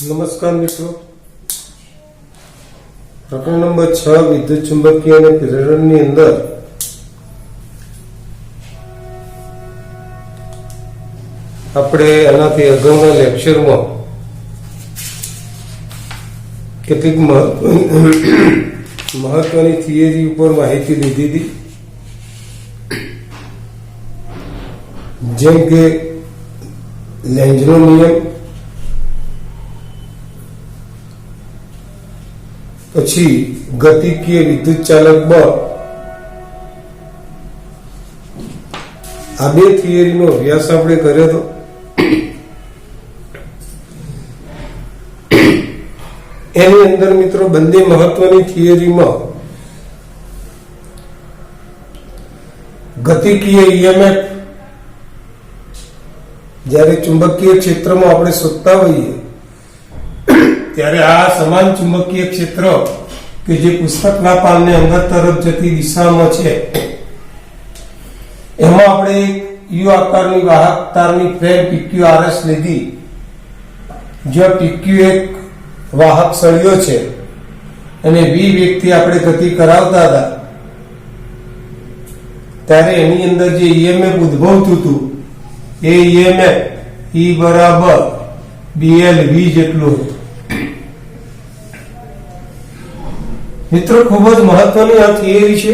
નમસ્કાર મિત્રો, પ્રકરણ નંબર 6 વિદ્યુત ચુંબકીય અને પ્રેરણની અંદર આપણે આનાથી અગાઉના લેક્ચરમાં કેટલીક મહત્વની થિયરી ઉપર માહિતી લીધી હતી, જેમ કે લેન્ઝનો નિયમ, પછી ગતિકીય વિદ્યુત ચાલક બળ. આ બે થિયરીનો અભ્યાસ આપણે કર્યો હતો. એની અંદર મિત્રો બંને મહત્વની થિયરીમાં ગતિકીય ઈએમએફ જ્યારે ચુંબકીય ક્ષેત્રમાં આપણે શોધતા હોઈએ ત્યારે આ સમાન ચુંબકીય ક્ષેત્ર કે જે પુસ્તકના પાનને અંદર તરફ જતી દિશામાં છે, એમાં આપણે યુ આકારની વાહક તારની ફ્રેમ PQRS લીધી, જ્યાં PQ એક વાહક સળિયો છે અને V વેગથી આપણે ગતિ કરાવતા હતા, ત્યારે એની અંદર જે ઈએમએફ ઉદ્ભવતું હતું એ ઈએમએફ E બરાબર BL V જેટલું હતું. મિત્રો ખૂબ જ મહત્વની આ થિયરી છે.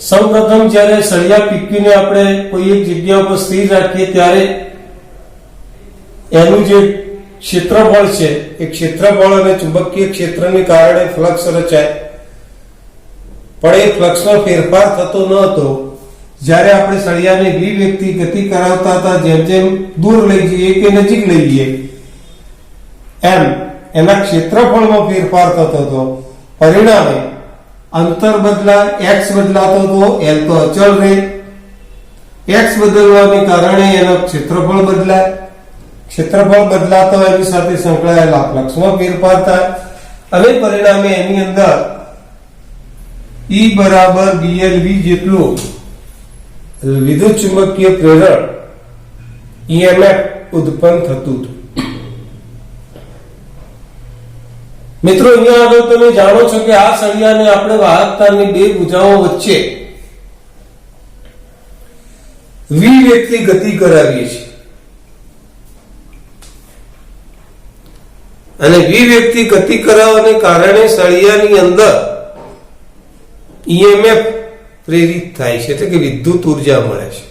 સૌપ્રથમ જ્યારે સળિયા PQ ને આપણે કોઈ એક જગ્યા ઉપર સ્થિર રાખીએ ત્યારે એનું જે ક્ષેત્રફળ છે એ ક્ષેત્રફળ અને ચુંબકીય ક્ષેત્રને કારણે ફ્લક્સ રચાય, પણ એ ફ્લક્સમાં ફેરફાર થતો ન હતો. જ્યારે આપણે સળિયાને V વેગથી ગતિ કરાવતા હતા, જેમ જેમ દૂર લઈ જઈએ કે નજીક લઈ જઈએ એમ એના ક્ષેત્રફળમાં ફેરફાર થતો હતો. પરિણામે અંતર બદલાય, x બદલાતો હતો, L તો અચળ રહે. x બદલવાને કારણે એનો ક્ષેત્રફળ બદલાય, ક્ષેત્રફળ બદલાતો એની સાથે સંકળાયેલા ફ્લક્સમાં ફેરફાર થાય અને પરિણામે એની અંદર E બરાબર BL V જેટલું વિદ્યુત ચુંબકીય પ્રેરણ EMF ઉત્પન્ન થતું હતું. મિત્રો અહીંયા આગળ તમે જાણો છો કે આ સળિયાને આપણે વાહકતાની બે ભુજાઓ વચ્ચે V વેગથી ગતિ કરાવીએ છીએ અને V વેગથી ગતિ કરાવવાને કારણે સળિયાની અંદર EMF પ્રેરિત થાય છે, એટલે કે વિદ્યુત ઉર્જા મળે છે.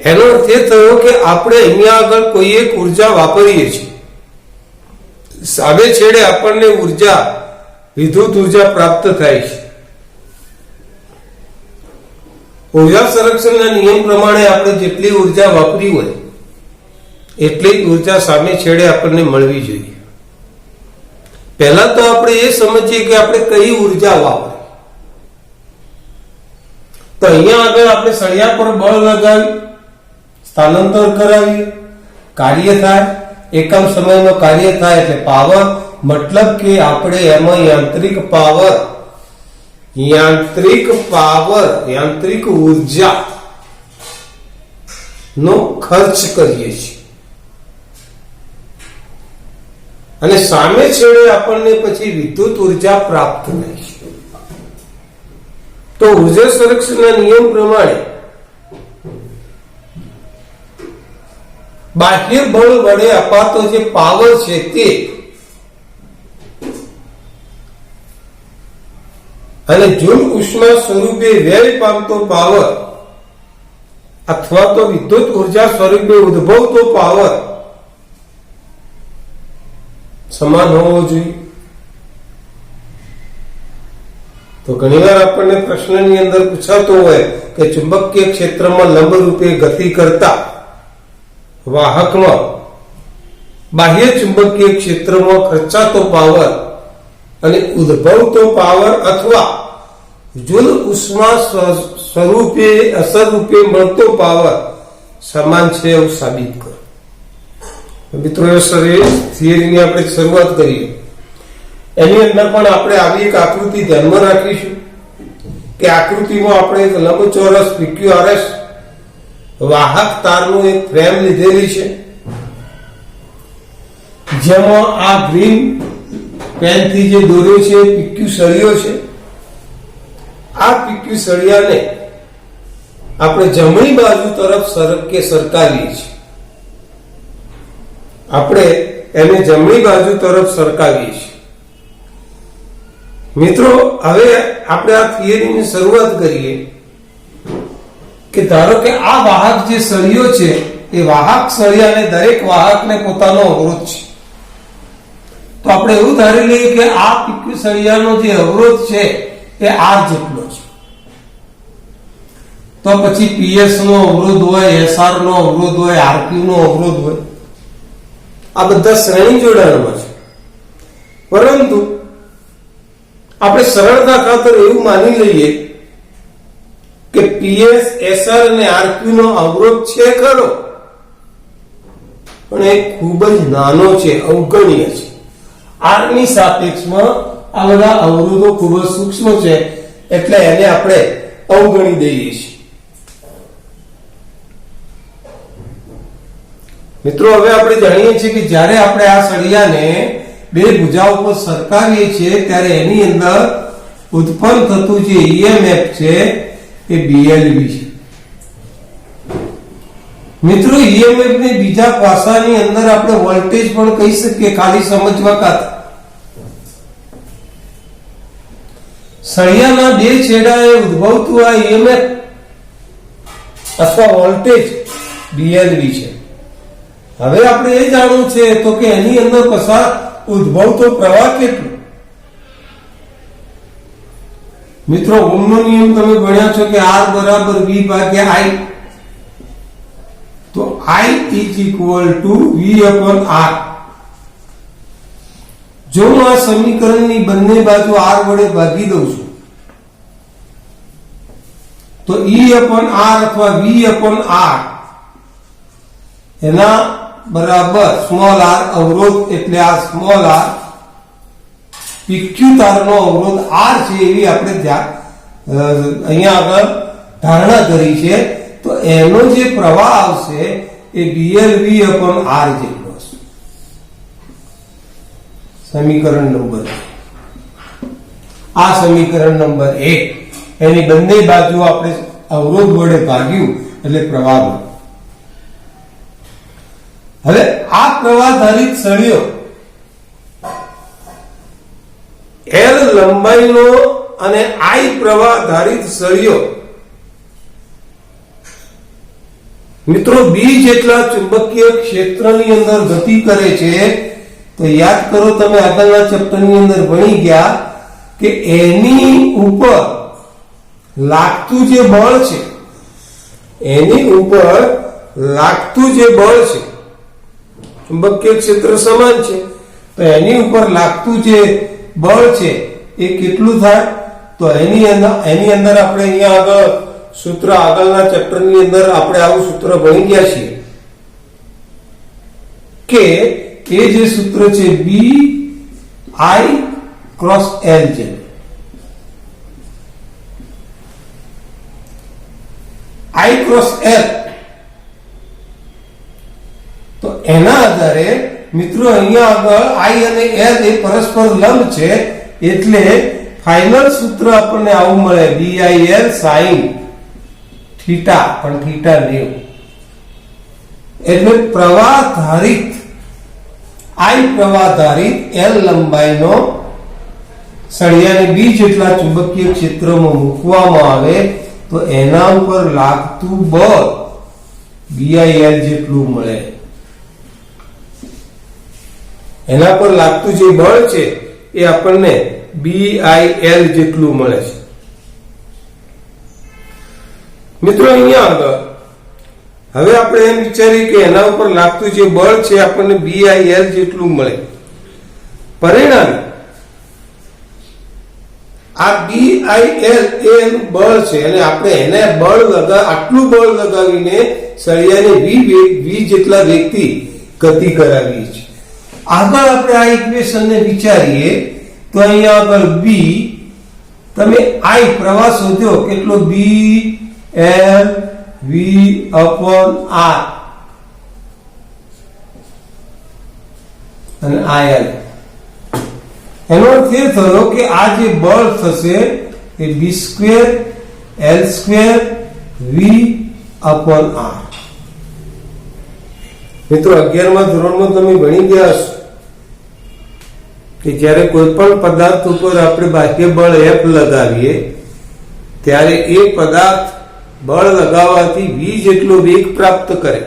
એનો અર્થ એ થયો કે આપણે અહીંયા આગળ કોઈ એક ઉર્જા વાપરીએ છીએ, સામે છેડે આપણને ઉર્જા વિદ્યુત ઉર્જા પ્રાપ્ત થાય છે. ઉર્જા સંરક્ષણના નિયમ પ્રમાણે આપણે જેટલી ઉર્જા વાપરી હોય એટલી જ ઉર્જા સામે છેડે આપણને મળવી જોઈએ. પહેલા તો આપણે એ સમજીએ કે આપણે કઈ ઉર્જા વાપરી. તો અહીંયા આગળ આપણે સળિયા પર બળ લગાવી સ્થાનાંતર કરાવીએ, કાર્ય થાય, એકમ સમયમાં કાર્ય થાય એટલે પાવર. મતલબ કે આપણે એમાં યાંત્રિક ઉર્જા નો ખર્ચ કરીએ છીએ અને સામે છેડે આપણને પછી વિદ્યુત ઉર્જા પ્રાપ્ત થાય છે. તો ઉર્જા સંરક્ષણના નિયમ પ્રમાણે બાહ્ય બળ વડે અપાતો જે પાવર છે તે અને જૂલ ઉષ્મા સ્વરૂપે વ્યય પામતો પાવર અથવા તો વિદ્યુત ઉર્જા સ્વરૂપે ઉદ્ભવતો પાવર સમાન હોવો જોઈએ. તો ઘણીવાર આપણને પ્રશ્નની અંદર પૂછાતો હોય કે ચુંબકીય ક્ષેત્રમાં લંબ રૂપે ગતિ કરતા વાહકમાં બાહ્ય ચુંબકીય ક્ષેત્રમાં ખર્ચાતો પાવર અને ઉદ્ભવતો પાવર અથવા જૂલ ઉષ્મા સ્વરૂપે અસર રૂપે મળતો પાવર સમાન છે એવું સાબિત કરો. મિત્રો થિયરીની આપણે શરૂઆત કરીએ. એની અંદર પણ આપણે આવી એક આકૃતિ ધ્યાનમાં રાખીશું કે આકૃતિમાં આપણે એક લંબચોરસ PQRS વાહક તારનું એક ફ્રેમ લીધેલી છે, જેમાં આ ગ્રીન પેનથી જે દોર્યો છે પીક્યુ સળિયો છે. આ પીક્યુ સળિયાને આપણે જમણી બાજુ તરફ સરકાવીએ છીએ. આપણે એને જમણી બાજુ તરફ સરકાવીએ છીએ. મિત્રો, હવે આપણે આ થિયરીની શરૂઆત કરીએ કે ધારો કે આ વાહક જે સળિયો છે એ વાહક સળિયાને દરેક વાહકને પોતાનો અવરોધ છે. તો આપણે એવું ધારી લઈએ કે આ પીક્યુ સળિયાનો જે અવરોધ છે એ આર જેટલો છે. તો પછી પીએસ નો અવરોધ હોય, એસઆર નો અવરોધ હોય, આરક્યુ નો અવરોધ હોય, આ બધા શ્રેણી જોડાણમાં છે. પરંતુ આપણે સરળતા ખાતર એવું માની લઈએ કે પીએસ, એસઆર અને આરક્યુ નો અવરોધ છે ખરો, પણ એ ખૂબ જ નાનો છે, અવગણ્ય છે. આર ની સાપેક્ષમાં આ બધા અવરોધો ખૂબ જ સૂક્ષ્મ છે, એટલે એને આપણે અવગણી દઈએ છીએ. મિત્રો, હવે આપણે જાણીએ છીએ કે જ્યારે આપણે આ સળિયાને બે ભુજા ઉપર સરકાવીએ છીએ ત્યારે એની અંદર ઉત્પન્ન થતું જે ઈએમએફ છે એ બીએલવી છે. મિત્રો, ઈએમએફ ને બીજા પાસાની અંદર આપણે વોલ્ટેજ પણ કહી શકીએ, ખાલી સમજવા ખાતર. સળિયાના બે છેડાએ ઉદ્ભવતું આ ઈએમએફ અથવા વોલ્ટેજ બીએલવી છે. હવે આપણે એ જાણવું છે તો કે એની અંદર પસાર ઉદ્ભવતો પ્રવાહ કેટલો. મિત્રો, ઓહમનો નિયમ તમે ભણ્યા છો કે R બરાબર V ભાગ્યા I. તો I is equal to V upon R. જો હું આ સમીકરણની બંને બાજુ R વડે ભાગી દઉં છું તો E upon R અથવા V upon R એના બરાબર સ્મોલ r અવરોધ, એટલે આ સ્મોલ r પીક્યુ તારનો અવરોધ R છે એવી આપણે અહીંયા આગળ ધારણા કરી છે. તો એનો જે પ્રવાહ આવશે એ BLV upon R જેટલો હશે. સમીકરણ નંબર 1. આ સમીકરણ નંબર 1 એની બંને બાજુ આપણે અવરોધ વડે ભાગ્યું એટલે પ્રવાહ મળ્યો. હવે આ પ્રવાહધારિત સળિયો L લંબાઈનો અને I પ્રવાહધારિત સળિયો મિત્રો B જેટલા ચુંબકીય ક્ષેત્રની અંદર ગતિ કરે છે. તો યાદ કરો, તમે આગળના ચેપ્ટરની અંદર ભણી ગયા કે એની ઉપર લાગતું જે બળ છે, એની ઉપર લાગતું જે બળ છે, ચુંબકીય ક્ષેત્ર સમાન છે, તો એની ઉપર લાગતું જે બળ છે એ કેટલું થાય? તો એની અંદર આપણે અહીંયા આગળ સૂત્ર, આગળના ચેપ્ટરની અંદર આપણે આવું સૂત્ર ભણી ગયા છીએ કે એ જે સૂત્ર છે B I ક્રોસ L છે. I ક્રોસ L, તો એના આધારે મિત્રો અહીંયા આગળ I અને L એ પરસ્પર લંબ છે, એટલે ફાઇનલ સૂત્ર આપણને આવું મળે BIL sin થીટા, પણ થીટા નહીં. એટલે પ્રવાહધારિત I પ્રવાહધારિત L લંબાઈનો સળિયાને B જેટલા ચુંબકીય ક્ષેત્રમાં મૂકવામાં આવે તો એના ઉપર લાગતું બળ BIL જેટલું મળે. એના પર લાગતું જે બળ છે એ આપણને BIL જેટલું મળે છે. મિત્રો, અહીંયા આગળ હવે આપણે એમ વિચારીએ કે એના ઉપર લાગતું જે બળ છે આપણને BIL જેટલું મળે. પરિણામે આ BIL એ એનું બળ છે અને આપણે એને આટલું બળ લગાવીને સળિયાને V જેટલા વેગથી ગતિ કરાવીએ છીએ. આગળ આપણે આ ઇક્વેશનને વિચારીએ તો અહીંયા આગળ B, તમે I પ્રવાહ શોધ્યો કેટલો, BL V/R અને IL. એનો અર્થ એ થયો કે આ જે બળ થશે એ B² L² V/R. મિત્રો 11મા ધોરણમાં તમે ભણી ગયા હશો કે જ્યારે કોઈ પણ પદાર્થ ઉપર આપણે બાહ્ય બળ F લગાવીએ ત્યારે એ પદાર્થ બળ લગાવવાથી V જેટલો વેગ પ્રાપ્ત કરે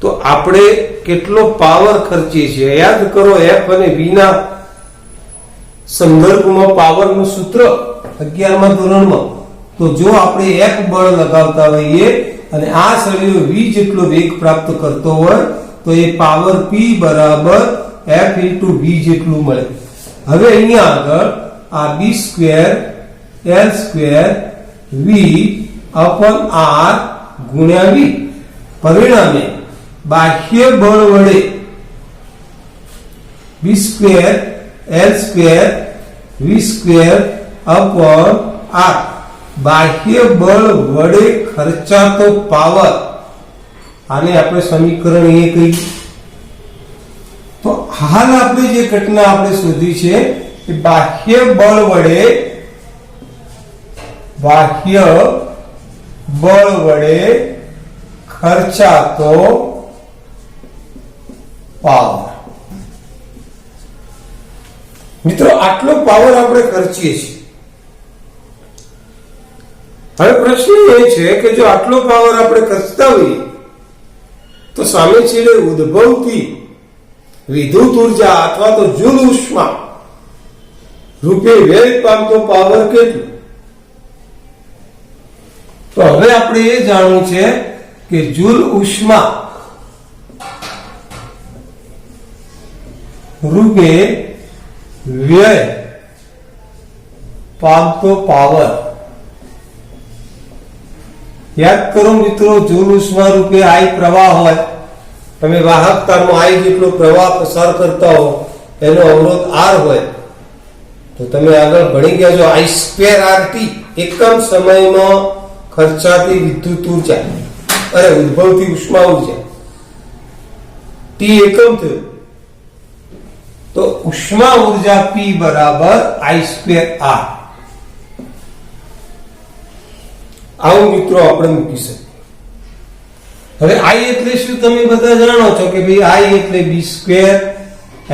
તો આપણે કેટલો પાવર ખર્ચીએ છીએ. યાદ કરો, F અને V ના સંદર્ભમાં પાવરનું સૂત્ર 11મા ધોરણમાં. તો જો આપણે F બળ લગાવતા હોઈએ અને આ સળિયો V જેટલો વેગ પ્રાપ્ત કરતો હોય તો એ પાવર P બરાબર F * V જેટલું મળે. હવે અહીંયા આગળ આ B² L² V/R ગુણ્યા V. પરિણામે બાહ્ય બળ વડે B² L² V/R બાહ્ય બળ વડે ખર્ચાતો પાવર, આને આપણે સમીકરણ એ કહી. તો હાલ આપણે જે ઘટના આપણે શોધી છે એ બાહ્ય બળ વડે ખર્ચાતો પાવર. મિત્રો, આટલો પાવર આપણે ખર્ચીએ છીએ. હવે પ્રશ્ન એ છે કે જો આટલો પાવર આપણે ખર્ચતા હોઈએ તો સામે છેડે ઉદ્ભવતી વિદ્યુત ઉર્જા અથવા તો જૂલ ઉષ્મા રૂપે વ્યય પામતો પાવર કેટલો? તો હવે આપણે એ જાણવું છે કે જૂલ ઉષ્મા રૂપે વ્યય પામતો પાવર. યાદ કરો મિત્રો, જૂલ ઉષ્મા રૂપે I પ્રવાહ હોય, તમે વાહકતામાં I જેટલો પ્રવાહ પસાર કરતા હો, એનો અવરોધ R હોય તો તમે આગળ ભણી ગયા છો I²RT એકમ સમયમાં ખર્ચાતી વિદ્યુત ઉર્જા, ઉદ્ભવતી ઉષ્મા ઉર્જા. T એકમ થયું તો ઉષ્મા ઉર્જા P બરાબર I²R. આવું મિત્રો આપણે મૂકી શકીએ. હવે I એટલે શું તમે બધા જાણો છો કે ભાઈ I એટલે B²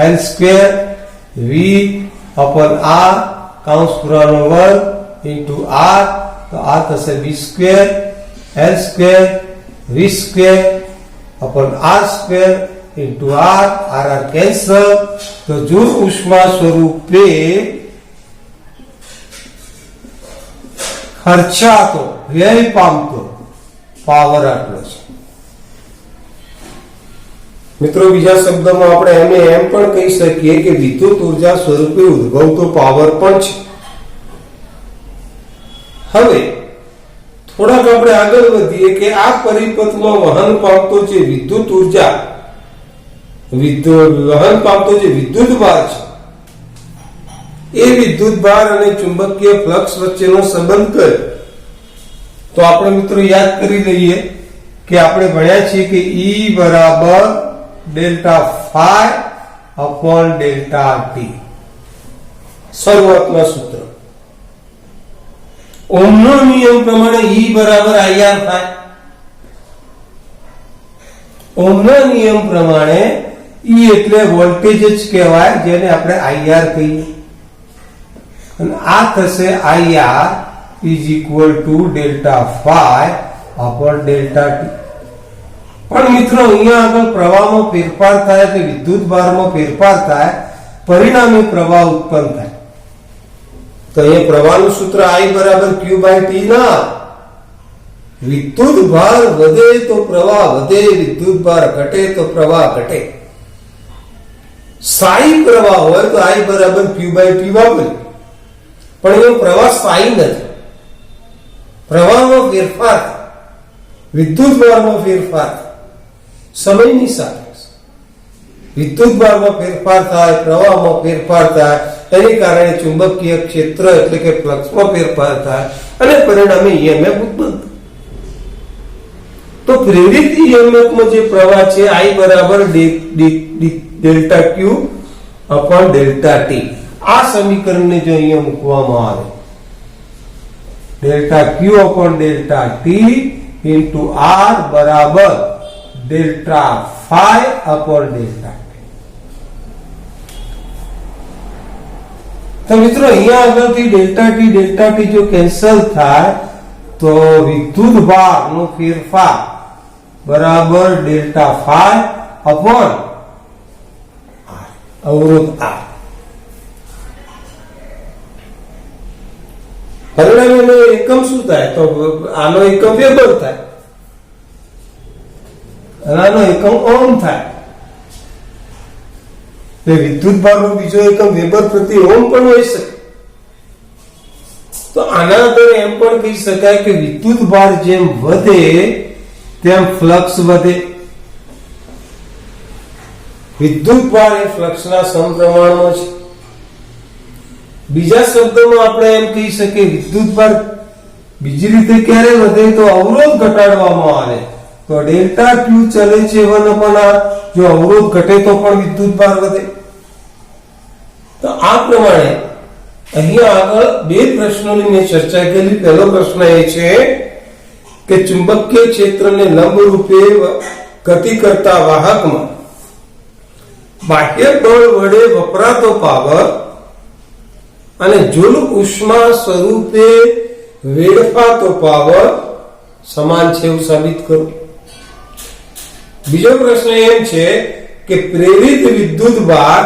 L² V/R કૌંસ પૂરાનો વર્ગ into R. તો આ થશે B² L² V²/R² into R. R cancel. તો જૂલ ઉષ્મા સ્વરૂપે ખર્ચાતો વ્યય પામતો પાવર આટલો છે. મિત્રો, બીજા શબ્દોમાં આપણે એમ પણ કહી શકીએ કે વિદ્યુત ઉર્જા સ્વરૂપે ઉદ્ભવતો પાવર પણ છે. હવે થોડાક આપણે આગળ વધીએ કે આ પરિપથમાં વહન પામતો જે વિદ્યુત ઉર્જા વહન પામતો જે વિદ્યુત ભાર છે એ વિદ્યુત ભાર અને ચુંબકીય ફ્લક્સ વચ્ચેનો સંબંધ કયો? તો આપણે મિત્રો યાદ કરી લઈએ કે આપણે ભણ્યા છીએ કે E બરાબર ∆ϕ/ΔT. શરૂઆતના સૂત્ર. ઓહમનો નિયમ પ્રમાણે E બરાબર IR થાય. ઓહમના નિયમ પ્રમાણે E એટલે વોલ્ટેજ જ કહેવાય, જેને આપણે IR કહીએ. અને આ થશે IR = ∆ϕ/ΔT. પણ મિત્રો, અહીંયા આગળ પ્રવાહમાં ફેરફાર થાય એટલે વિદ્યુત ભારમાં ફેરફાર થાય, પરિણામે પ્રવાહ ઉત્પન્ન થાય. તો અહીંયા પ્રવાહનું સૂત્ર I બરાબર Q/T ના. વિદ્યુત ભાર વધે તો પ્રવાહ વધે, વિદ્યુત ભાર ઘટે તો પ્રવાહ ઘટે. સ્થાયી પ્રવાહ હોય તો I બરાબર Q/T વાપરે, પણ એનો પ્રવાહ સ્થાયી નથી. પ્રવાહમાં ફેરફાર, વિદ્યુત ભારમાં ફેરફાર સમયની સાથે. વિદ્યુત ભારમાં ફેરફાર થાય, પ્રવાહમાં ફેરફાર થાય, તેની કારણે ચુંબકીય ક્ષેત્ર એટલે કે ફ્લક્સમાં ફેરફાર થાય અને પરિણામે EMF ઉત્પન્ન થાય. તો પ્રેરિત EMF માં જે પ્રવાહ છે I બરાબર delta q upon delta t. આ સમીકરણને જો અહીંયા મૂકવામાં આવે, delta q upon delta t into r બરાબર ડેલ્ટા ફાઈ અપોન ડેલ્ટા. તો મિત્રો અહીંયા આગળથી ડેલ્ટા ટી જો કેન્સલ થાય તો વિદ્યુત ભારનો ફેરફાર બરાબર ડેલ્ટા ફાઈ અપોન અવરોધ આર. પરિણામે એનો એકમ શું થાય? તો આનો એકમ વેબર થાય અને આનો એકમ ઓહમ થાય. વિદ્યુત ભારનો બીજો એકમ વેબર પ્રતિ ઓહમ પણ હોઈ શકે. તો આના આધારે એમ પણ કહી શકાય કે વિદ્યુત ભાર જેમ વધે તેમ ફ્લક્સ વધે. વિદ્યુત ભાર એ ફ્લક્સના સમપ્રમાણમાં છે. બીજા શબ્દોમાં આપણે એમ કહી શકીએ વિદ્યુત ભાર બીજી રીતે ક્યારે વધે? તો અવરોધ ઘટાડવામાં આવે તો ડેલ્ટા ક્યુ ચલે છે 1/r. જો અવરોધ ઘટે તો પણ વિદ્યુત ભાર વધે. તો આ પ્રમાણે અહીંયા આગળ બે પ્રશ્નોની મેં ચર્ચા કરી. પહેલો પ્રશ્ન એ છે કે ચુંબકીય ક્ષેત્રને લંબ રૂપે ગતિ કરતા વાહકમાં બાહ્ય બળ વડે વપરાતો પાવર અને જૂલ ઉષ્મા સ્વરૂપે વેડફાતો પાવર સમાન છે એવું સાબિત કરો. બીજો પ્રશ્ન એમ છે કે પ્રેરિત વિદ્યુત ભાર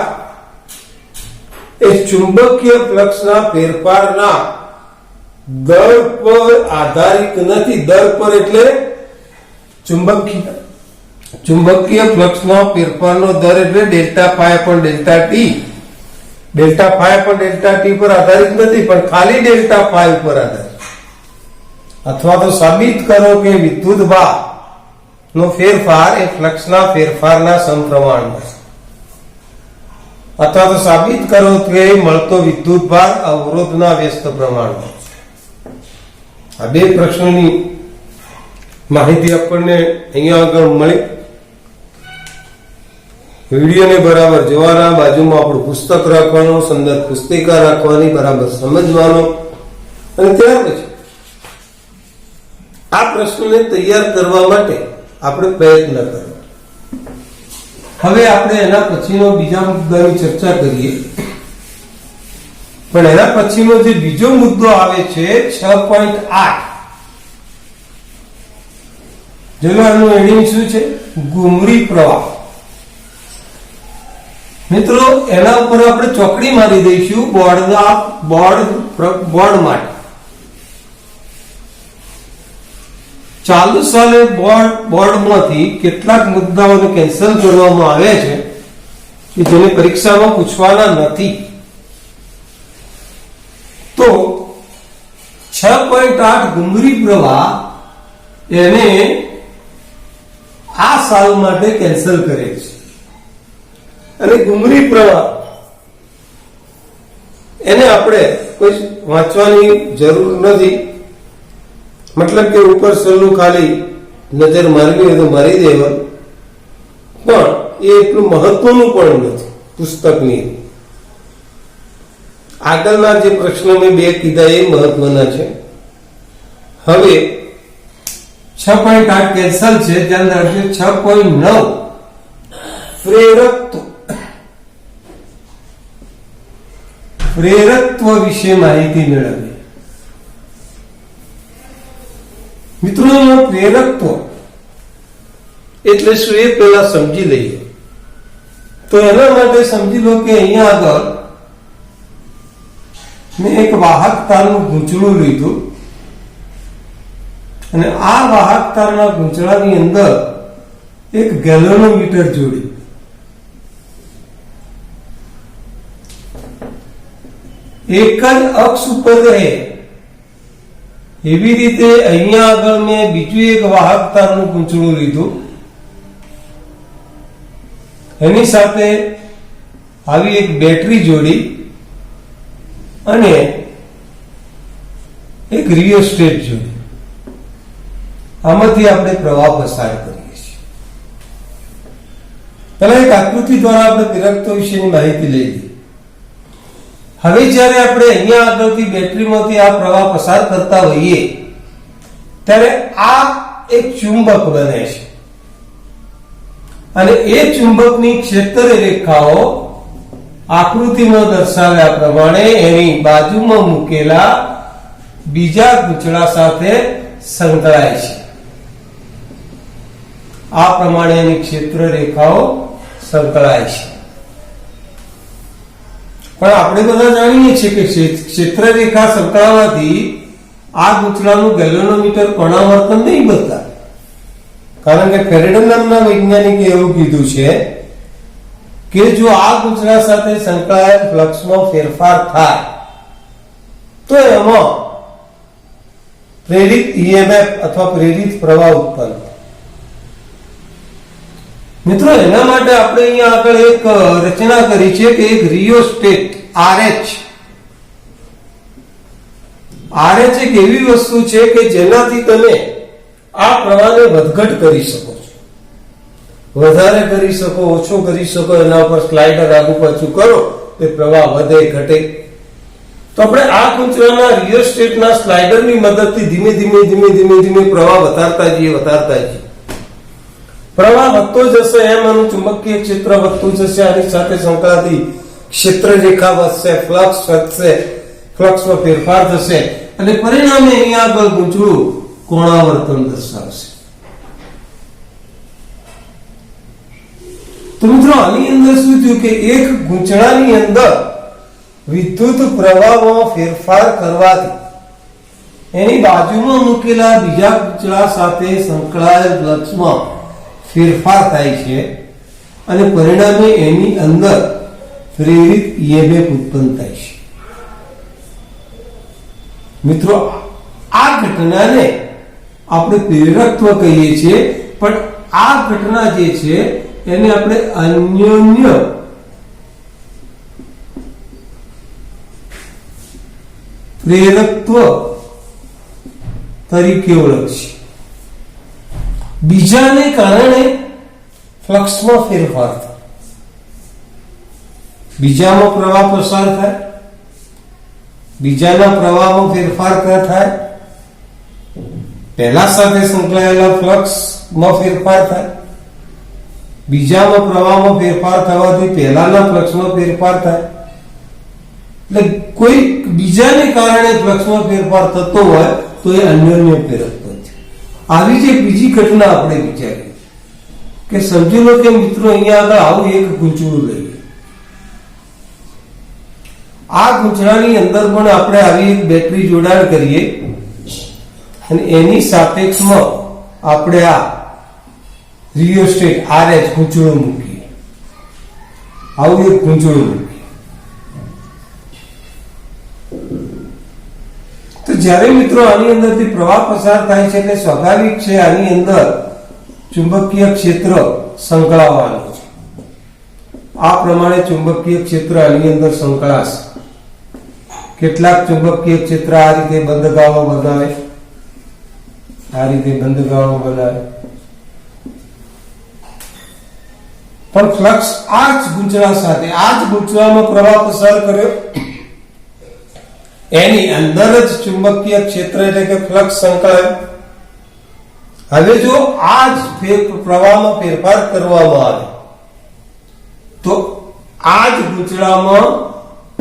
એ ચુંબકીય ફ્લક્સના ફેરફારના દર પર આધારિત નથી. દર પર એટલે ચુંબકીય ફ્લક્સના ફેરફારનો દર એટલે ડેલ્ટા ફાઈ પણ ડેલ્ટા ટી. ડેલ્ટા ફાઈ પણ ડેલ્ટા ટી પર આધારિત નથી, પણ ખાલી ડેલ્ટા ફાઈ પર આધારિત. અથવા તો સાબિત કરો કે વિદ્યુત ભાર નો ફેરફાર એ ફ્લક્સના ફેરફારના સમપ્રમાણમાં છે. અથવા તો સાબિત કરો કે મળતો વિદ્યુત ભાર અવરોધના વ્યસ્ત પ્રમાણમાં છે. આ બે પ્રશ્નોની માહિતી આપણને અહીંયા આગળ મળી. વિડીયોને બરાબર જોવાના, બાજુમાં આપણું પુસ્તક રાખવાનું, સંદર્ભ પુસ્તિકા રાખવાની, બરાબર સમજવાનો અને ત્યાર પછી આ પ્રશ્નને તૈયાર કરવા માટે આપણે પ્રયત્ન કરવો. હવે આપણે એના પછીનો બીજા મુદ્દાની ચર્ચા કરીએ. પણ એના પછીનો જે બીજો મુદ્દો આવે છે 6.8. જેનું હેડિંગ શું છે? ઘુમરી પ્રવાહ. મિત્રો એના ઉપર આપણે ચોકડી મારી દઈશું બોર્ડ માટે. ચાલુ સાલે બોર્ડમાંથી કેટલાક મુદ્દાઓને કેન્સલ કરવામાં આવ્યા છે કે જેને પરીક્ષામાં પૂછવાના નથી. તો 6.8 ઘુમરી પ્રવાહ એને આ સાલ માટે કેન્સલ કરે છે. અને ઘુમરી પ્રવાહ એને આપણે કોઈ વાંચવાની જરૂર નથી. મતલબ કે ઉપર સલ્લું ખાલી નજર મારવી હોય તો મારી દેવાનું, પણ એ એટલું મહત્વનું પણ નથી પુસ્તકની. આગળના જે પ્રશ્નો મેં બે કીધા એ મહત્વના છે. હવે 6.8 કેન્સલ છે. ધ્યાન રાખજો. 6.9 પ્રેરકત્વ વિશે માહિતી મેળવી. મિત્રો પ્રેરકત્વ એટલે શું એ પહેલા સમજી લઈએ. તો એના માટે સમજી લો કે અહીંયા આગળ મેં એક વાહક તારનું ગૂંચળું લીધું અને આ વાહક તારના ગૂંચળાની અંદર એક ગેલ્વેનોમીટર જોડી. એક જ અક્ષ ઉપર રહે એવી રીતે અહીંયા આગળ મેં બીજું એક વાહક તારનું ગૂંચળું લીધું. એની સાથે આવી એક બેટરી જોડી અને એક રિયોસ્ટેટ જોડી. આમાંથી આપણે પ્રવાહ પસાર કરીએ છીએ. પહેલા એક આકૃતિ દ્વારા આપણે પ્રેરકત્વ વિશેની માહિતી લઈ લીધી. હવે જ્યારે આપણે અહીંયા આગળથી બેટરીમાંથી આ પ્રવાહ પસાર કરતા હોઈએ ત્યારે આ એક ચુંબક બને છે અને એ ચુંબકની ક્ષેત્ર રેખાઓ આકૃતિમાં દર્શાવ્યા પ્રમાણે એની બાજુમાં મૂકેલા બીજા ગૂંચળા સાથે સંકળાય છે. આ પ્રમાણે એની ક્ષેત્ર રેખાઓ સંકળાય છે. પણ આપણે બધા જાણીએ છીએ કે ક્ષેત્ર રેખા સંકળાવાથી આ ગૂંચળાનું ગેલ્વેનોમીટર કોણાવર્તન નહીં બદલાય. કારણ કે ફેરેડે નામના વૈજ્ઞાનિકે એવું કીધું છે કે જો આ ગૂંચળા સાથે સંકળાયેલ ફ્લક્સમાં ફેરફાર થાય તો એમાં પ્રેરિત ઈએમએફ અથવા પ્રેરિત પ્રવાહ ઉત્પન્ન થાય. મિત્રો, એના માટે આપણે અહીંયા આગળ એક રચના કરી છે કે એક રિયોસ્ટેટ RH એક એવી વસ્તુ છે કે જેનાથી તમે આ પ્રવાહને વધઘટ કરી શકો છો. વધારે કરી શકો, ઓછો કરી શકો, એના ઉપર સ્લાઇડર આગુ પાછું કરો તે પ્રવાહ વધે ઘટે. તો આપણે આ ગૂંચળાના રિયોસ્ટેટના સ્લાઇડરની મદદથી ધીમે ધીમે પ્રવાહ વધારતા જઈએ. પ્રવાહ વધતો જશે એમ આનું ચુંબકીય ક્ષેત્ર વધતું જશે. આની સાથે સંકળાતી ક્ષેત્ર રેખા વધશે, ફ્લક્સ વધશે, ફ્લક્સમાં ફેરફાર થશે અને પરિણામે અહીંયા આગળ ગૂંચળું કોણાવર્તન દર્શાવશે. તો મિત્રો, આની અંદર શું થયું કે એક ગૂંચળાની અંદર વિદ્યુત પ્રવાહમાં ફેરફાર કરવાથી એની બાજુમાં મૂકેલા બીજા ગૂંચળા સાથે સંકળાયેલ ફ્લક્સમાં ફેરફાર થાય છે અને પરિણામે એની અંદર પ્રેરિત ઈએમએફ ઉત્પન્ન થાય છે. મિત્રો, આ ઘટનાને આપણે પ્રેરકત્વ કહીએ છીએ, પણ આ ઘટના જે છે એને આપણે અન્યોન્ય પ્રેરકત્વ તરીકે ઓળખીએ. બીજાને કારણે ફ્લક્સમાં ફેરફાર થાય, બીજામાં પ્રવાહ પસાર થાય, બીજાના પ્રવાહમાં ફેરફાર થાય, પહેલા સાથે સંકળાયેલા ફ્લક્સમાં ફેરફાર થાય, બીજામાં પ્રવાહમાં ફેરફાર થવાથી પહેલાના ફ્લક્સમાં ફેરફાર થાય. એટલે કોઈ બીજાને કારણે ફ્લક્સમાં ફેરફાર થતો હોય તો એ અન્યોન્ય પ્રેરકત્વ છે. આવી જ એક બીજી ઘટના આપણે વિચારીએ કે સમજી લો કે મિત્રો, અહીંયા આગળ આવું એક ગૂંચળું લઈએ. આ ગૂંચળાની અંદર પણ આપણે આવી એક બેટરી જોડાણ કરીએ અને એની સાપેક્ષમાં આપણે આ રિયોસ્ટેટ RH ગૂંચળું મૂકીએ. આવું એક ગૂંચળું મૂકીએ તો જ્યારે મિત્રો આની અંદરથી પ્રવાહ પસાર થાય છે એટલે સ્વાભાવિક છે આની અંદર ચુંબકીય ક્ષેત્ર સંકળાવવાનું છે. આ પ્રમાણે ચુંબકીય ક્ષેત્ર આની અંદર સંકળાશે. કેટલાક ચુંબકીય ક્ષેત્ર આ રીતે બંધગાળો બનાવે, પણ ફ્લક્સ આ જ ગૂંચળા સાથે, આ જ ગૂંચળામાં પ્રવાહ પસાર કર્યો, એની અંદર જ ચુંબકીય ક્ષેત્ર એટલે કે ફ્લક્સ સંકળાય. હવે જો આ જ પ્રવાહમાં ફેરફાર કરવામાં આવે તો આ જ ગૂંચળામાં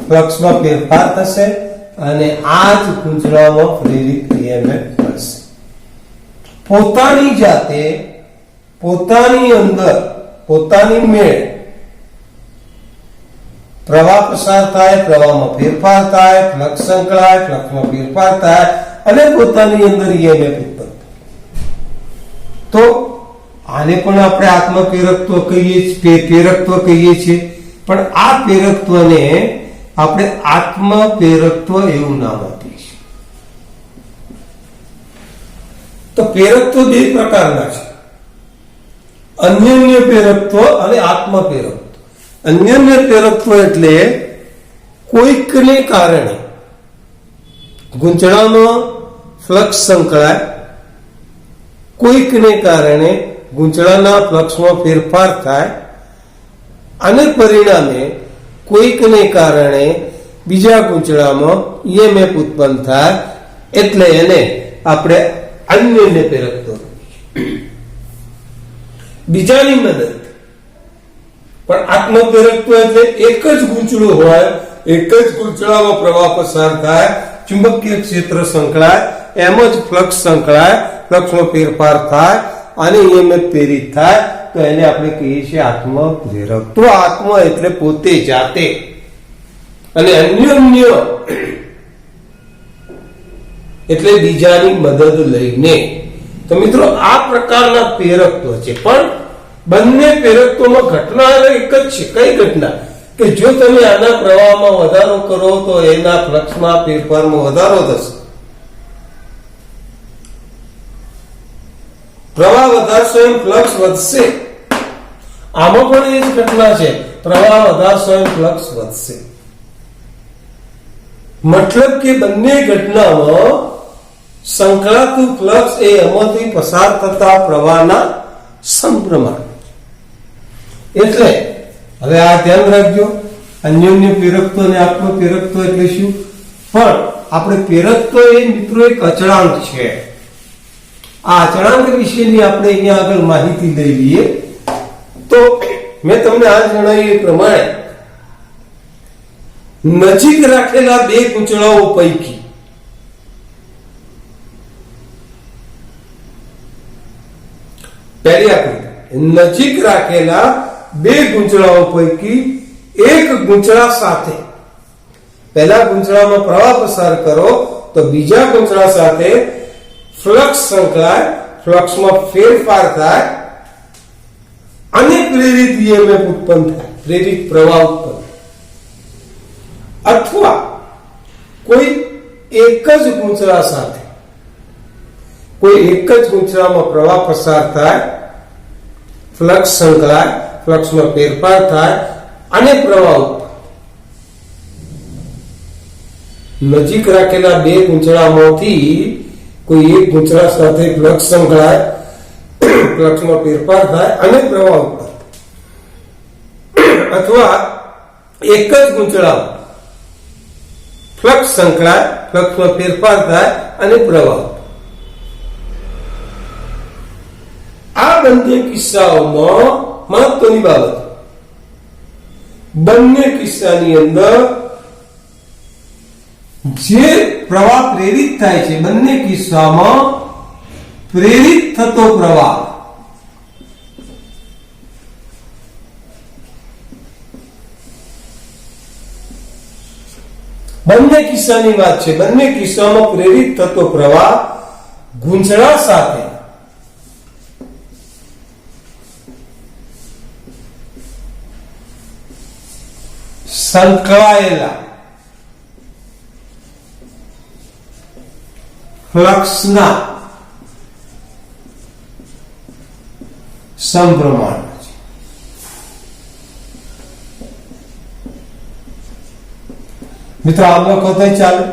ફ્લક્સમાં ફેરફાર થશે અને આ જ ગૂંચળામાં પ્રેરિત ઈએમએફ થશે. પોતાની જાતે, પોતાની અંદર, પોતાની મેળ પ્રવાહ પસાર થાય, પ્રવાહમાં ફેરફાર થાય, ફ્લક્સ સંકળાય, ફ્લક્સમાં ફેરફાર થાય અને પોતાની અંદર ઈએમએફ ઉત્પન્ન થાય. તો આને પણ આપણે આત્મપ્રેરકત્વ કહીએ છીએ, પણ આ પ્રેરકત્વને આપણે આત્મપ્રેરકત્વ એવું નામ આપીએ છીએ. તો પ્રેરકત્વ બે પ્રકારના છે, અન્યોન્ય પ્રેરકત્વ અને આત્મપ્રેરકત્વ. અન્યોન્ય પ્રેરકત્વ એટલે કોઈકને કારણે ગૂંચળામાં ફ્લક્સ સંકળાય કોઈકને કારણે ગૂંચળાના ફ્લક્સમાં ફેરફાર થાય અને પરિણામે કોઈકને કારણે બીજા ગૂંચળામાં ઈએમએફ ઉત્પન્ન થાય, એટલે એને આપણે અન્યને પ્રેરકત્વ. બીજાની મદદ. પણ આત્મપ્રેરકત્વ એટલે એક જ ગૂંચળું હોય, એક જ ગૂંચળામાં પ્રવાહ પસાર થાય, ચુંબકીય ક્ષેત્ર સંકળાય, એમ જ ફ્લક્સ સંકળાય, ફ્લક્સમાં ફેરફાર થાય અને ઈએમએફ પ્રેરિત થાય, તો એને આપણે કહીએ છીએ આત્મપ્રેરક. તો આત્મ એટલે પોતે જાતે અને અન્યોન્ય એટલે બીજાની મદદ લઈને. તો મિત્રો આ પ્રકારના પ્રેરકત્વ છે. પણ બંને પ્રેરકત્વમાં ઘટના એક જ છે. કઈ ઘટના? કે જો તમે આના પ્રવાહમાં વધારો કરો તો એના ફ્લક્સમાં ફેરફારમાં વધારો થશે. પ્રવાહ વધારશો એમ ફ્લક્સ વધશે. આમાં પણ એ જ ઘટના છે. પ્રવાહ વધારશો એમ ફ્લક્સ વધશે. મતલબ કે બંને ઘટનામાં સંકળાતું ફ્લક્સ એ એમાંથી પસાર થતા પ્રવાહના સમપ્રમાણ. એટલે હવે આ ધ્યાન રાખજો, અન્યોન્ય પ્રેરકત્વ અને આત્મ પ્રેરકત્વ એટલે શું? પણ આપણે પ્રેરકત્વ એ મિત્રો એક અચળાંક છે. આ અચળાંક વિશેની આપણે અહીંયા આગળ માહિતી લઈ લઈએ. તો મેં તમને આ જણાવ્યું એ પ્રમાણે નજીક રાખેલા બે ગૂંચળાઓ પૈકી પહેલી આકૃતિ, નજીક રાખેલા બે ગૂંચળાઓ પૈકી એક ગૂંચળા સાથે પહેલા ગૂંચળામાં પ્રવાહ પસાર કરો તો બીજા ગૂંચળા સાથે ફ્લક્સ સંકળાય, ફ્લક્સમાં ફેરફાર થાય અને પ્રેરિત ઈએમએફ ઉત્પન્ન થાય, પ્રેરિત પ્રવાહ ઉત્પન્ન. અથવા કોઈ એક જ ગૂંચળા સાથે કોઈ એક જ ગૂંચળામાં પ્રવાહ પસાર થાય, ફ્લક્સ સંકળાય, ફ્લક્સમાં ફેરફાર થાય અને પ્રવાહ ઉત્પન્ન. નજીક રાખેલા બે ગૂંચળામાંથી કોઈ એક ગૂંચળા સાથે ફ્લક્સ સંકળાય, ફ્લક્સમાં ફેરફાર થાય અને પ્રવાહ ઉત્પન્ન. અથવા એક જ ગૂંચળા ફ્લક્સ સંકળાય, ફ્લક્સમાં ફેરફાર થાય અને પ્રવાહ. આ બંને કિસ્સાઓમાં મહત્વની બાબત, બંને કિસ્સાની અંદર જે પ્રવાહ પ્રેરિત થાય છે, બંને કિસ્સામાં પ્રેરિત થતો પ્રવાહ બંને કિસ્સાની વાત છે. બંને કિસ્સામાં પ્રેરિત થતો પ્રવાહ ગૂંચળા સાથે સંકળાયેલા ફ્લક્સના સમપ્રમાણ છે. મિત્રો આમ લખો તો ચાલે,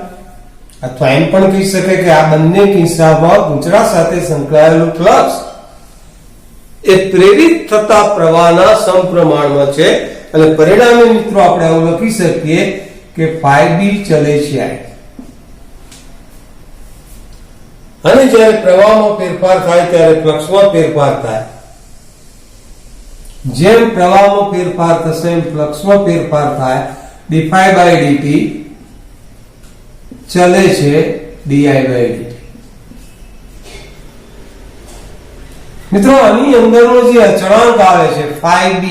અથવા એમ પણ કહી શકાય કે આ બંને કિસ્સામાં ગૂંચળા સાથે સંકળાયેલું ફ્લક્સ એ પ્રેરિત થતા પ્રવાહના સમપ્રમાણમાં છે. અને પરિણામે મિત્રો આપણે આવું લખી શકીએ કે φb ચલે છે. અને જ્યારે પ્રવાહમાં ફેરફાર થાય ત્યારે ફ્લક્સમાં ફેરફાર થાય. જેમ પ્રવાહમાં ફેરફાર થશે એમ ફ્લક્સમાં ફેરફાર થાય. dφ/dt ચલે છે di/dt. મિત્રો આની અંદરનો જે અચળાંક આવે છે φb,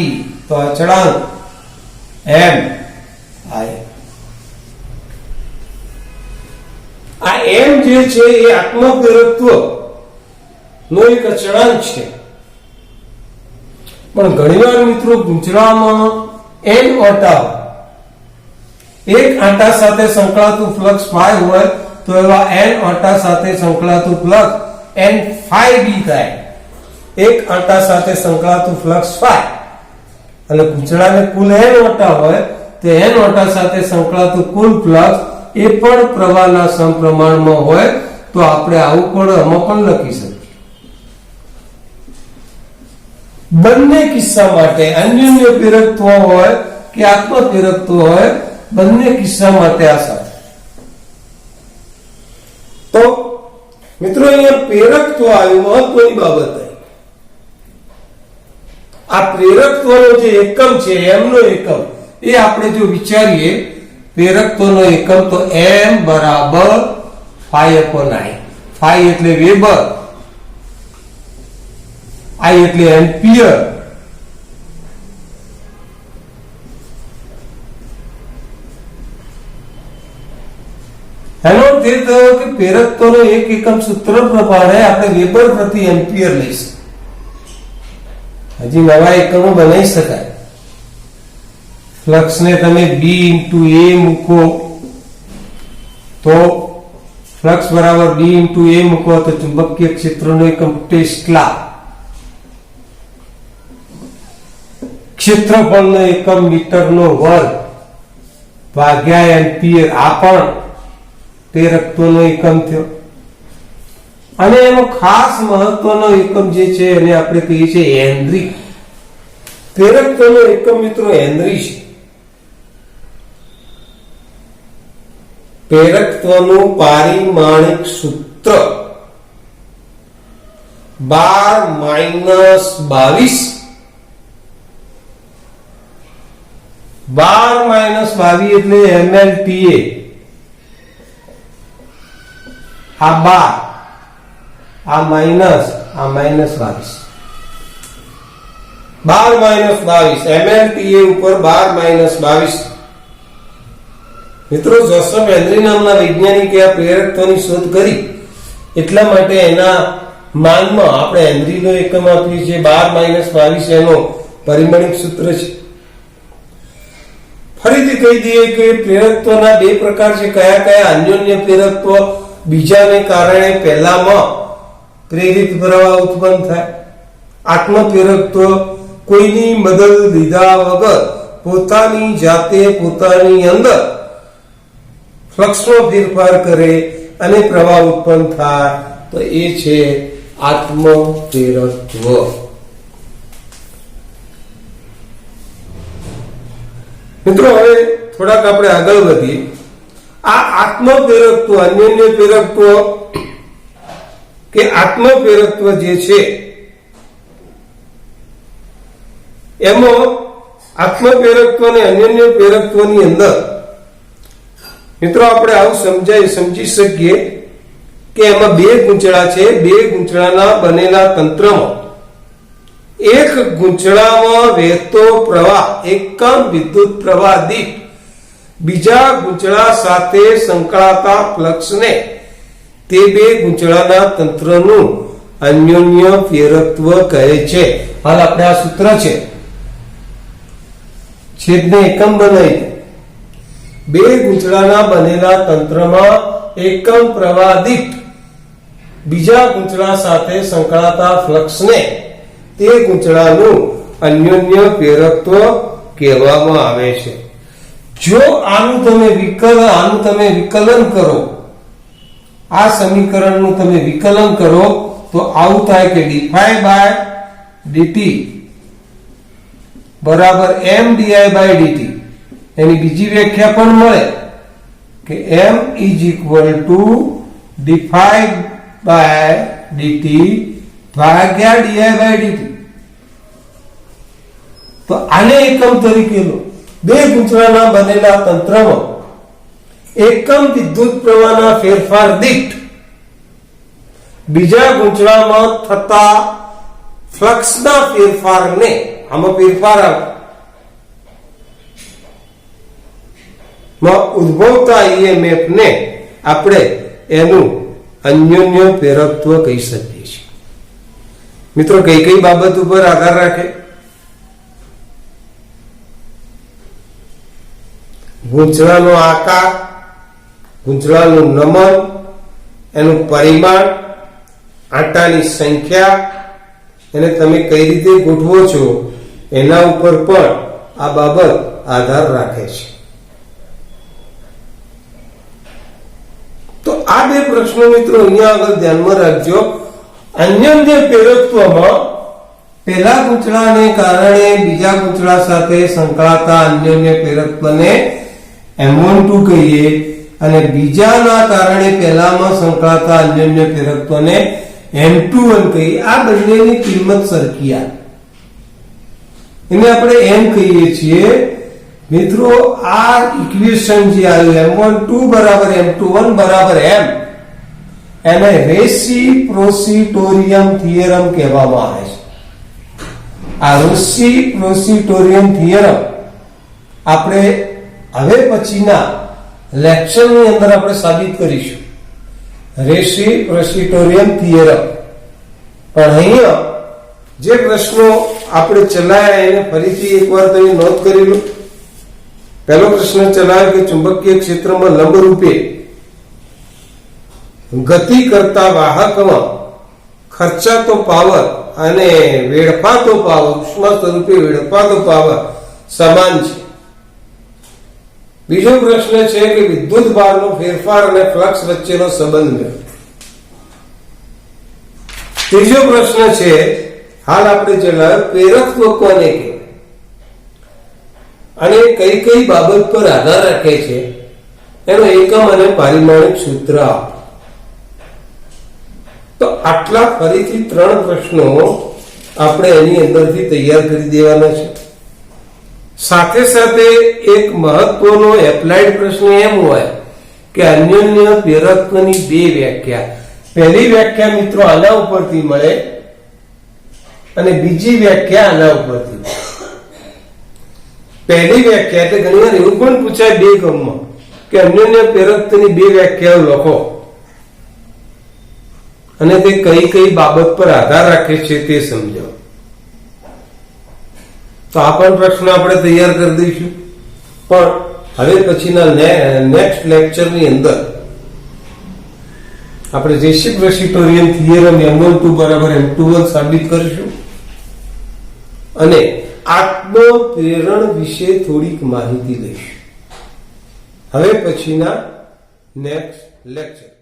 તો અચળાંક m i, આ m જે છે એ આત્મપ્રેરકત્વ નો એક અચળાંક છે. પણ ઘણીવાર મિત્રો ગૂંચળામાં n આંટા, એક આંટા સાથે સંકળાતું ફ્લક્સ φ હોય તો એવા n આંટા સાથે સંકળાતું ફ્લક્સ n φb થાય. એક આંટા સાથે સંકળાતું ફ્લક્સ φ અને ગૂંચળાને કુલ n આંટા હોય તો n આંટા સાથે સંકળાતું કુલ ફ્લક્સ એ પણ પ્રવાહના સમપ્રમાણમાં હોય. તો આપણે આવું પણ આમાં પણ લખી શકીએ. બંને કિસ્સા માટે અન્યોન્ય પ્રેરકત્વ હોય કે આત્મ પ્રેરકત્વ હોય, બંને કિસ્સા માટે આ સાચું. તો મિત્રો અહીંયા પ્રેરકત્વ આવ્યું, મહત્વની બાબત આવી. આ પ્રેરકત્વનો જે એકમ છે, એમનો એકમ, એ આપણે જો વિચારીએ પ્રેરકત્વનો એકમ તો m બરાબર phi/I. phi એટલે વેબર, I એટલે એમ્પિયર, એનો તે થયો કે પ્રેરકત્વનો એક એકમ સૂત્ર પ્રમાણે આપણે વેબર પ્રતિ એમ્પિયર લઈશું. હજી નવા એકમો બનાવી શકાય. ફ્લક્સ ને તમે B × A મૂકો તો ફ્લક્સ બરાબર B × A મૂકો તો ચુંબકીય ક્ષેત્રનો એકમ ટેસ્લા, ક્ષેત્રફળનો એકમ મીટરનો વર્ગ ભાગ્યા એમ્પિયર, આ પણ પ્રેરકત્વનો એકમ થયો. અને એનો ખાસ મહત્વનો એકમ જે છે એને આપણે કહીએ છીએ હેનરી. પ્રેરકત્વનો એકમ મિત્રો હેનરી છે. પ્રેરકત્વનું પારિમાણિક સૂત્ર 12 - 22. 12 - 22 એટલે mLTA. આ 12, આ માઇનસ, આ -22. 12 - 22 mLTA ઉપર 12 - 22. મિત્રો જોસેફ હેનરી નામના વૈજ્ઞાનિકે આ પ્રેરકત્વની શોધ કરી, એટલા માટે એના માનમાં આપણે હેનરીનો એકમ આપીએ છીએ 12 - 22 એનો પરિમાણિક સૂત્ર છે. ફરીથી કહી દઈએ કે પ્રેરકત્વના બે પ્રકાર છે. કયા કયા? અન્યોન્ય પ્રેરકત્વ, બીજાને કારણે પહેલામાં પ્રેરિત પ્રવાહ ઉત્પન્ન થાય. આત્મ પ્રેરકત્વ, કોઈની મદદ લીધા વગર પોતાની જાતે પોતાની અંદર ફ્લક્સમાં ફેરફાર કરે અને પ્રવાહ ઉત્પન્ન થાય, તો એ છે આત્મ પ્રેરકત્વ. મિત્રો હવે થોડાક આપણે આગળ વધીએ. આ આત્મ પ્રેરકત્વ, અન્યોન્ય પ્રેરકત્વ કે આત્મ પ્રેરકત્વ જે છે એમાં આત્મ પ્રેરકત્વ અને અન્યોન્ય પ્રેરકત્વની અંદર મિત્રો આપણે આવું સમજી શકીએ કે એમાં બે ગૂંચળા છે. બે ગૂંચળાના બનેલા તંત્રમાં એક ગૂંચળામાં વહેતો પ્રવાહ એકમ વિદ્યુત પ્રવાહ દીઠ બીજા ગૂંચળા સાથે સંકળાતા ફ્લક્સને તે બે ગૂંચળાના તંત્રનું અન્યોન્ય પ્રેરકત્વ કહે છે. હાલ આપણે આ સૂત્ર છે, છેદને એકમ બનાવી દે. બે ગૂંચળાના બનેલા તંત્રમાં એકમ પ્રવાહ દીઠ બીજા ગૂંચળા સાથે સંકળાતા ફ્લક્સને તે ગૂંચળાનું અન્યોન્ય પ્રેરકત્વ કહેવામાં આવે છે. જો આનું તમે વિકલન કરો, આ સમીકરણનું તમે વિકલન કરો તો આવું થાય કે dϕ/dt બરાબર mdI/dt. એની બીજી વ્યાખ્યા પણ મળે કે m = dϕ/dt ભાગ્યા dI/dt. તો આને એકમ તરીકે લો. બે ગૂંચળાના બનેલા તંત્રમાં એકમ વિદ્યુત પ્રવાહના ફેરફાર દીઠ બીજા ગૂંચળામાં થતા ફ્લક્સના ફેરફારને, આમાં ફેરફાર આવે માં ઉદ્ભવતા EMF ને આપણે એનું અન્યોન્ય પ્રેરકત્વ કહી શકીએ છીએ. મિત્રો કઈ બાબત ઉપર આધાર રાખે? ગૂંચળાનો આકાર, ગૂંચળાનું નમન, એનું પરિમાણ, આંટાની સંખ્યા, એને તમે કઈ રીતે ગોઠવો છો એના ઉપર પણ આ બાબત આધાર રાખે છે. તો આ બે પ્રશ્નો મિત્રો અહીંયા આગળ ધ્યાનમાં રાખજો. અન્યોન્ય પ્રેરકત્વમાં પહેલા ગૂંચળાને કારણે બીજા ગૂંચળા સાથે સંકળાતા અન્યોન્ય પ્રેરકત્વને M12 કહીએ અને બીજાના કારણે પહેલામાં સંકળાતા અન્યોન્ય પ્રેરકત્વને M21 કહીએ. આ બંનેની કિંમત સરખી આવે એને આપણે એમ કહીએ છીએ. મિત્રો આ ઇક્વેશન જે આવ્યું M12 બરાબર M21 બરાબર M એને રેસિપ્રોસિટોરિયમ થિયરમ કહેવામાં આવે છે. આ રેસિપ્રોસિટોરિયમ થિયરમ આપણે હવે પછીના લેક્ચરની અંદર આપણે સાબિત કરીશું. રેસિપ્રોસિટોરિયમ થિયરમ. પણ અહીંયા જે પ્રશ્નો આપણે ચલાયા એને ફરીથી એકવાર તમે નોંધ કરી લો. પહેલો પ્રશ્ન ચલાવ્યો કે ચુંબકીય ક્ષેત્રમાં લંબરૂપે ગતિ કરતા વાહકમાં ખર્ચાતો પાવર અને વેડફાતો પાવર, ઉષ્મા સ્વરૂપે વેડફાતો પાવર સમાન છે. બીજો પ્રશ્ન છે કે વિદ્યુત ભારનો ફેરફાર અને ફ્લક્સ વચ્ચેનો સંબંધ મેળવો. ત્રીજો પ્રશ્ન છે હાલ આપણે ચલાવ્યો પ્રેરકત્વ કોને કહેવાય અને કઈ કઈ બાબત પર આધાર રાખે છે એનો એકમ અને પારિમાણિક સૂત્ર આપો. તો આટલા ફરીથી 3 પ્રશ્નો આપણે એની અંદરથી તૈયાર કરી દેવાના છે. સાથે સાથે એક મહત્વનો એપ્લાઇડ પ્રશ્ન એમ હોય કે અન્યોન્ય પ્રેરકત્વની 2 વ્યાખ્યા. પહેલી વ્યાખ્યા મિત્રો આના ઉપરથી મળે અને બીજી વ્યાખ્યા આના ઉપરથી. પહેલી વ્યાખ્યા એટલે ઘણી વાર એવું પણ પૂછાય 2 ક્રમમાં કે અન્યોન્ય પ્રેરકત્વની 2 વ્યાખ્યાઓ લખો અને તે કઈ કઈ બાબત પર આધાર રાખે છે તે સમજાવો. તો આ પણ પ્રશ્ન આપણે તૈયાર કરી દઈશું. પણ હવે પછીના નેક્સ્ટ લેક્ચરની અંદર આપણે રેસિપ્રોસિટોરિયમ થિયરમ M12 બરાબર M21 સાબિત કરીશું અને આત્મ પ્રેરણ વિશે થોડીક માહિતી લઈશું હવે પછીના નેક્સ્ટ લેક્ચર.